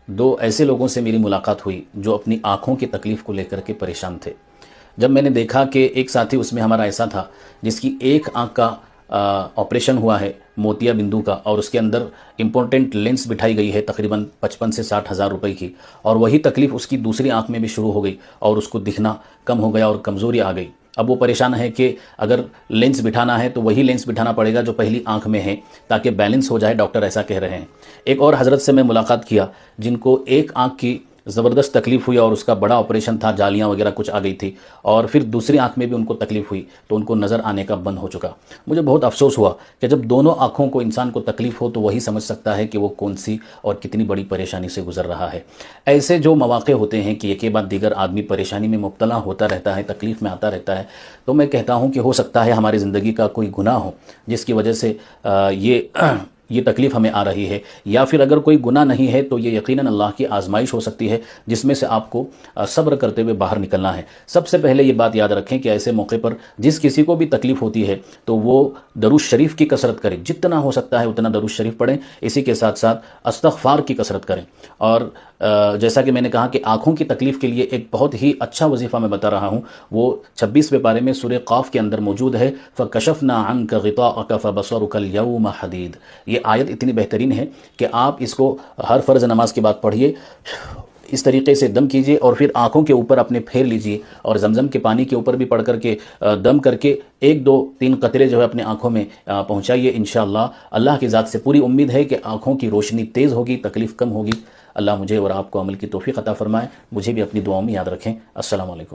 دو ایسے لوگوں سے میری ملاقات ہوئی جو اپنی آنکھوں کی تکلیف کو لے کر کے پریشان تھے۔ جب میں نے دیکھا کہ ایک ساتھی اس میں ہمارا ایسا تھا جس کی ایک آنکھ کا آپریشن ہوا ہے موتیا بندو کا، اور اس کے اندر امپورٹنٹ لینس بٹھائی گئی ہے تقریباً 55 سے 60 ہزار روپے کی، اور وہی تکلیف اس کی دوسری آنکھ میں بھی شروع ہو گئی اور اس کو دکھنا کم ہو گیا اور کمزوری آ گئی۔ اب وہ پریشان ہے کہ اگر لینس بٹھانا ہے تو وہی لینس بٹھانا پڑے گا جو پہلی آنکھ میں ہے تاکہ بیلنس ہو جائے، ڈاکٹر ایسا کہہ رہے ہیں۔ ایک اور حضرت سے میں ملاقات کیا جن کو ایک آنکھ کی زبردست تکلیف ہوئی اور اس کا بڑا آپریشن تھا، جالیاں وغیرہ کچھ آ گئی تھی، اور پھر دوسری آنکھ میں بھی ان کو تکلیف ہوئی تو ان کو نظر آنے کا بند ہو چکا۔ مجھے بہت افسوس ہوا کہ جب دونوں آنکھوں کو انسان کو تکلیف ہو تو وہی سمجھ سکتا ہے کہ وہ کون سی اور کتنی بڑی پریشانی سے گزر رہا ہے۔ ایسے جو مواقع ہوتے ہیں کہ ایک کے بعد دیگر آدمی پریشانی میں مبتلا ہوتا رہتا ہے، تکلیف میں آتا رہتا ہے، تو میں کہتا ہوں کہ ہو سکتا ہے ہماری زندگی کا کوئی گناہ ہو جس کی وجہ سے یہ تکلیف ہمیں آ رہی ہے، یا پھر اگر کوئی گناہ نہیں ہے تو یہ یقیناً اللہ کی آزمائش ہو سکتی ہے جس میں سے آپ کو صبر کرتے ہوئے باہر نکلنا ہے۔ سب سے پہلے یہ بات یاد رکھیں کہ ایسے موقع پر جس کسی کو بھی تکلیف ہوتی ہے تو وہ درود شریف کی کثرت کریں، جتنا ہو سکتا ہے اتنا درود شریف پڑھیں، اسی کے ساتھ ساتھ استغفار کی کثرت کریں۔ اور جیسا کہ میں نے کہا کہ آنکھوں کی تکلیف کے لیے ایک بہت ہی اچھا وظیفہ میں بتا رہا ہوں، وہ 26ویں پارے میں سورہ قاف کے اندر موجود ہے، فَكَشَفْنَا عَنْكَ غِطَاءَكَ فَبَصَرُكَ الْيَوْمَ حَدِيدٌ۔ یہ آیت اتنی بہترین ہے کہ آپ اس کو ہر فرض نماز کے بعد پڑھیے، اس طریقے سے دم کیجئے اور پھر آنکھوں کے اوپر اپنے پھیر لیجئے، اور زمزم کے پانی کے اوپر بھی پڑھ کر کے دم کر کے 1 2 3 قطرے جو ہے اپنے آنکھوں میں پہنچائیے۔ انشاءاللہ اللہ کی ذات سے پوری امید ہے کہ آنکھوں کی روشنی تیز ہوگی، تکلیف کم ہوگی۔ اللہ مجھے اور آپ کو عمل کی توفیق عطا فرمائے، مجھے بھی اپنی دعاؤں میں یاد رکھیں۔ السلام علیکم۔